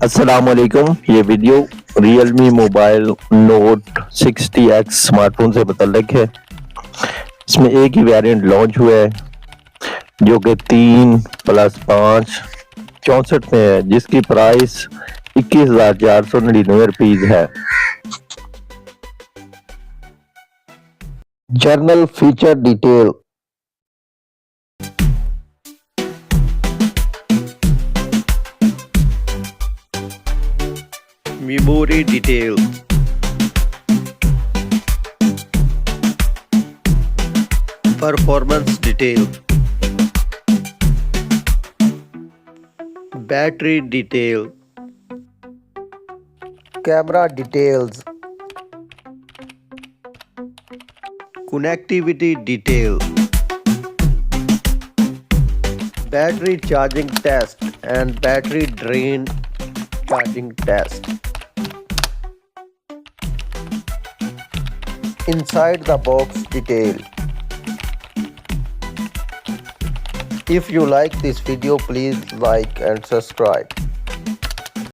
अस्सलामुअलैकुम। ये video Realme mobile Note 60X smartphone से मुतल्लिक है। इसमें एक ही वेरिएंट लॉन्च हुआ है जो कि 3+5 64 में है, जिसकी प्राइस 21,499 रुपीज है। General feature detail, memory detail, performance detail, battery detail, camera details, connectivity detail, battery charging test and battery drain charging test. Inside the box detail. If you like this video, please like and subscribe.